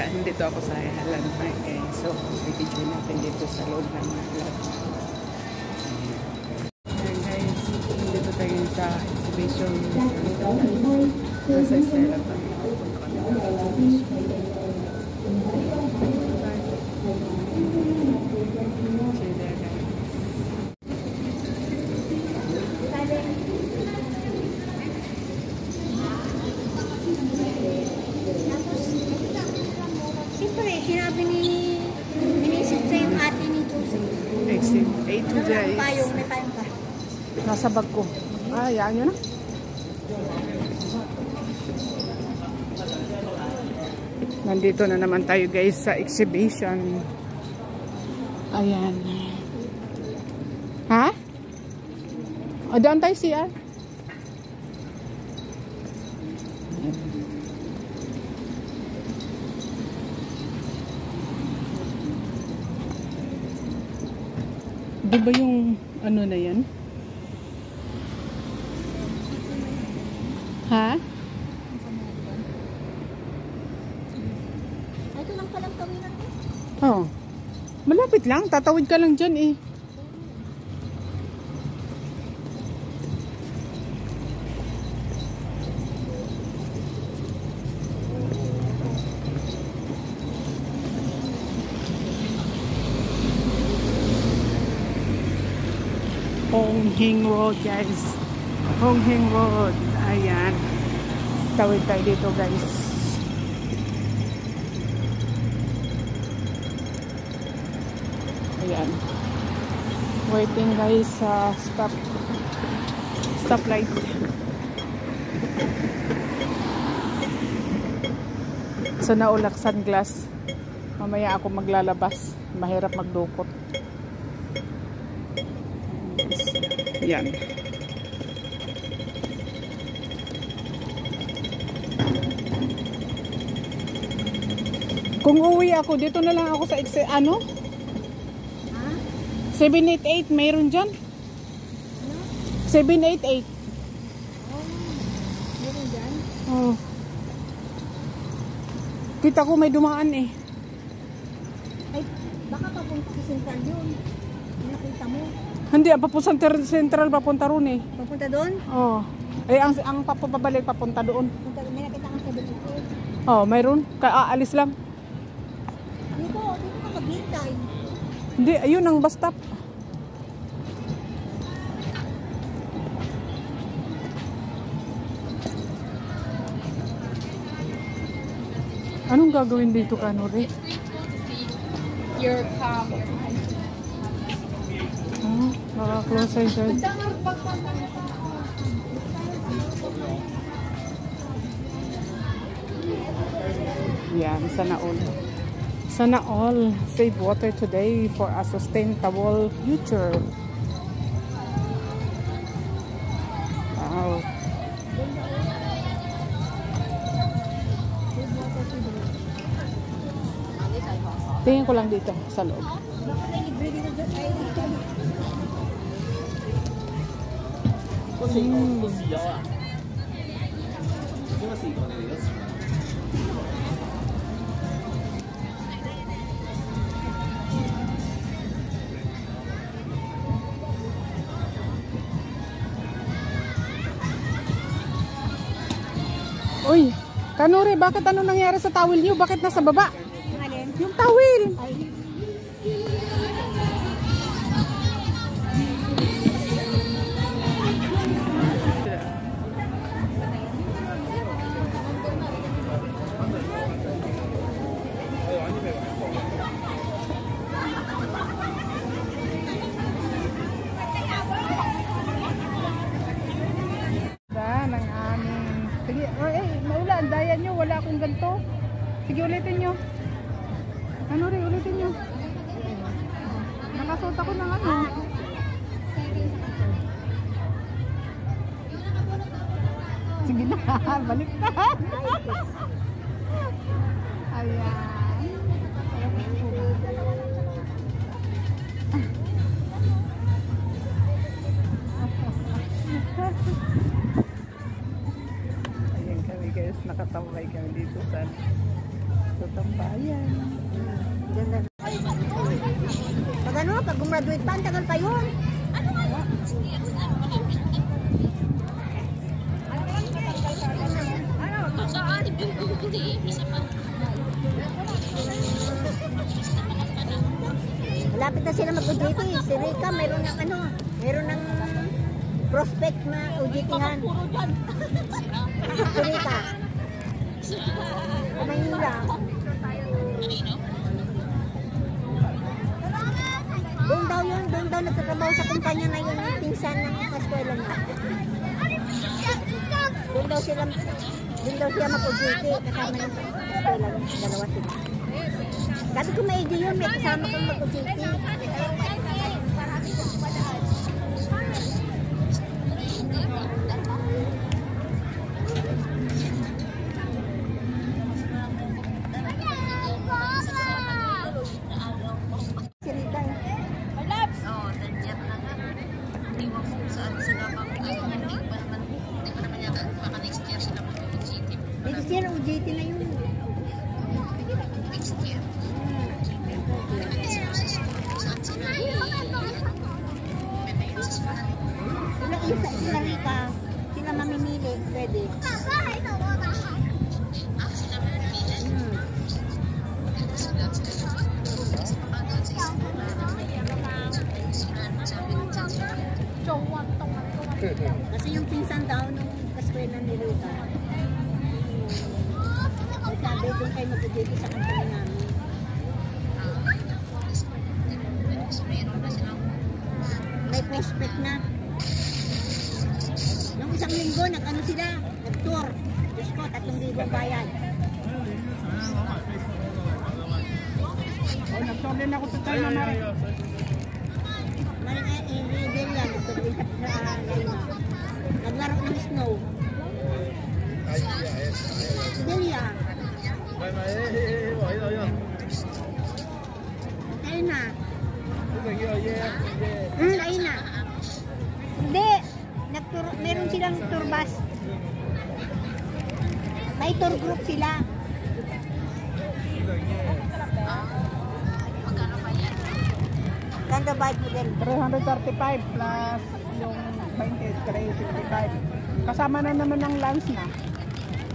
Nandito ako sa landmark guys. So, i-video natin dito sa loob ng landmark. Ayan guys, dito tayo sa exhibition. Nasa Estela pa. Sinabi ni inisip sa yung ate ni Jose. Exit 8 to guys. May payong pa. Nasa bag ko. Yan yun na. Nandito na naman tayo guys sa exhibition. Ayan. Ha? Daan tayo siya. Di ba yung ano na yan? Ha? Ito lang palang kami na to. Oo. Malapit lang. Tatawid ka lang dyan eh. Hong Hing Road guys. Hong Hing Road. Ayan. Tawid tayo dito guys. Ayan. Waiting guys sa stoplight. So naulak sunglass. Mamaya ako maglalabas. Mahirap magdukot. Yan. Kung uwi ako, dito na lang ako sa ano? 788, mayroon dyan? 788. Meron dyan? Oh. Kita ko may dumaan eh. Ay, baka papunta sa Central yun. Nakita mo. Hindi, Central papunta ron eh. Papunta doon? Oh. Eh, ang papabalik papunta doon. May nakita ka sa dito. Oh, mayroon. Aalis lang. Dito ka maghintay. Hindi, ayun ang bus stop. Anong gagawin dito ka, Nuri? Your Naka-close ay sir. Yan, sana all. Sana all save water today for a sustainable future. Wow. Tingin ko lang dito sa loob. Uy, Kanuri, bakit ano nangyari sa towel niyo? Bakit nasa baba? Yung towel. Ng aming. Sige, maulan, daya nyo, wala akong ganito. Sige, ulitin nyo. Ano rin, ulitin nyo. Nakasuot ako ng ano. Sige na, balik na. Ayan. Ayan kami guys, nakatambay kami dito sa tambay. Ganda. Pag ano, pag gumraduate pa, ang tagal pa yun. Malapit na sila mag-UGT. Si Rika, mayroon ng ano, mayroon ng prospect na UGT-han. Si Rika. Sa Maynila. Doon daw nagtatrabaho sa kumpanya na yung pinsan ng eskwela niya. Doon daw siya mag-UGT kasama ng eskwela niya. Dalawa sila. Dati ko may idea yun, may kasama kang mag-UGT. Next year, UGT na yun. Next year. Sila Rika, sila mamimili, pwede. Kasi yung pinsan daw nung kaskwela ni Rika, sabi doon kayo mag-UGT sa kampanya namin. May prospect na. Nung isang linggo, nag-ano sila, nag-tour. Diyos ko, 3,000 bayad. Nag-tour din ako sa China, Mari. Maring i-reveal yan, nag-tour din sa naglaro ng snow. Delia. Ayun na. Ayun na. Hindi. Meron silang tour bus. May tour group sila. Ganda bike model. 335 plus yung 20, 355. Kasama na naman ng lunch na.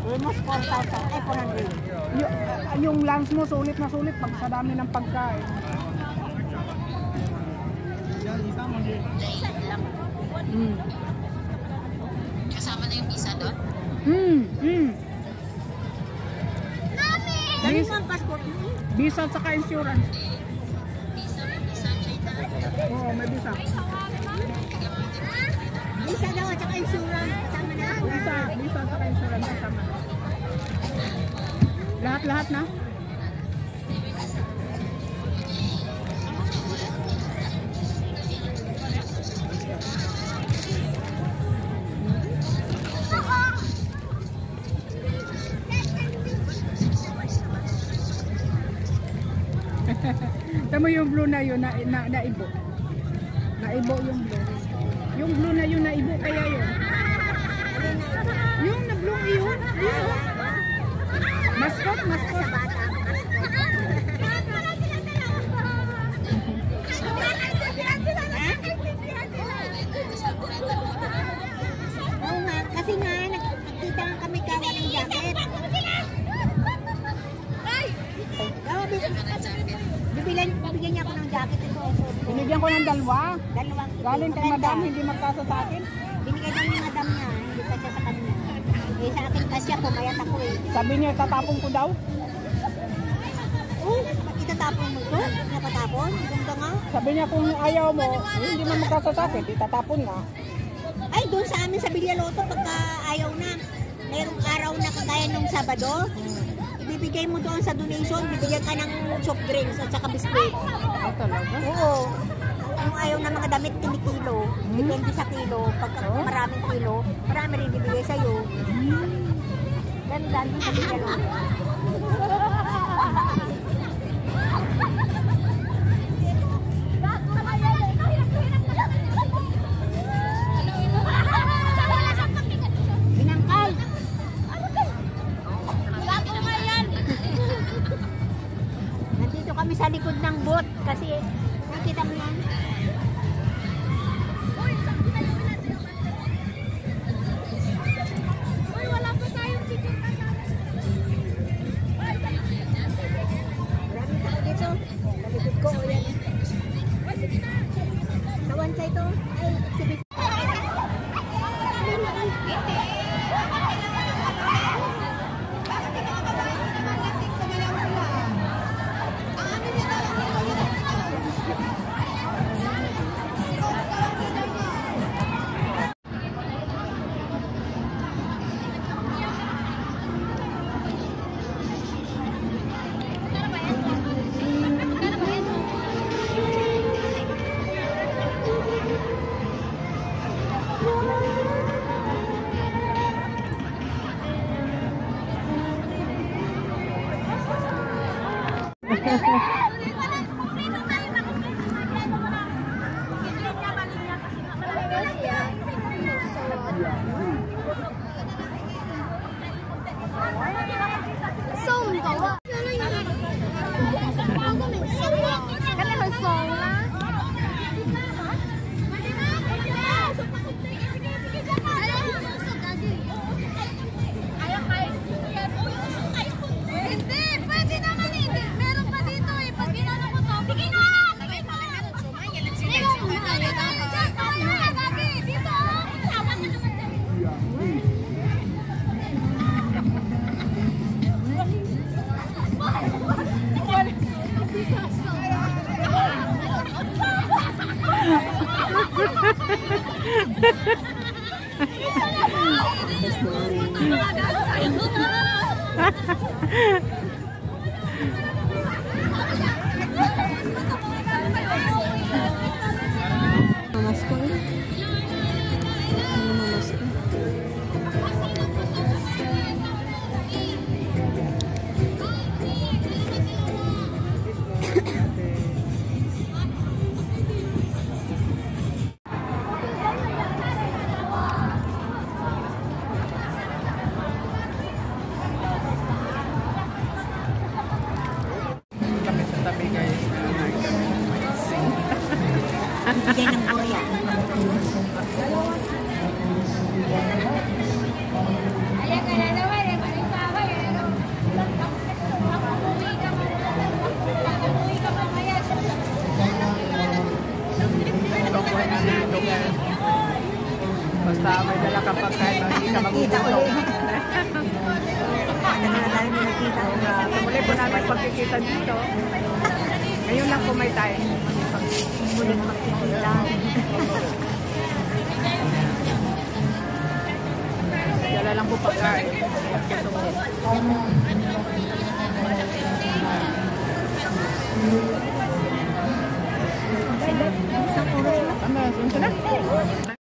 Almost 4,000. Ay, 400. Yung lunch mo, sulit na sulit pag sa dami ng pagkain. Kasama na yung visa doon? Dami mo ang passport mo. Visa at saka insurance. Visa, China. Oo, may visa. Visa daw at saka insurance. Kasama na. Visa at saka insurance kasama na. Lahat na? Tama yung blue na yun, naibo. Naibo yung blue. Yung blue na yun, naibo kaya yun. Yung na blue yun. Mascot. Sa bata. Oo nga, kasi nga, nakita kami kawa ng jacket. Bibigyan niya ako ng jacket ito. Binigyan ko ng dalawa. Dalawang Galing kay madam, hindi magkasa sa akin. Binigay lang ni madam niya, hindi kasi sa kanya. Eh sa akin kasi pumayat ako eh. Sabi niya, tatapon ko daw. Oh, itatapon mo ito? Napatapon? Ganda nga. Sabi niya, kung ayaw mo, hindi mo magkasa sa akin, itatapon nga. Ay, doon sa amin sa Villaloto, pagka ayaw na, mayroong araw na kagaya nung Sabado, ibibigay mo doon sa donation, bibigyan ka ng soft drinks at saka biscuit. Ah, talaga? Oo. Kung ayaw na mga damit, kinikilo. Depende sa kilo. Pagka maraming kilo, marami rin bibigay sa'yo. Ganda doon sa Villaloto. Binangkal! Nandito kami sa sa likod ng boat kasi nakita mo yan. Bigay ng Korea. Basta may dala ka pagkain, hindi ka magugutom. Sa muli po namin pagkikita dito. Ngayon lang kumay tayo. Muling magkikita. Dala lang po pagkain. Tama, sunod na.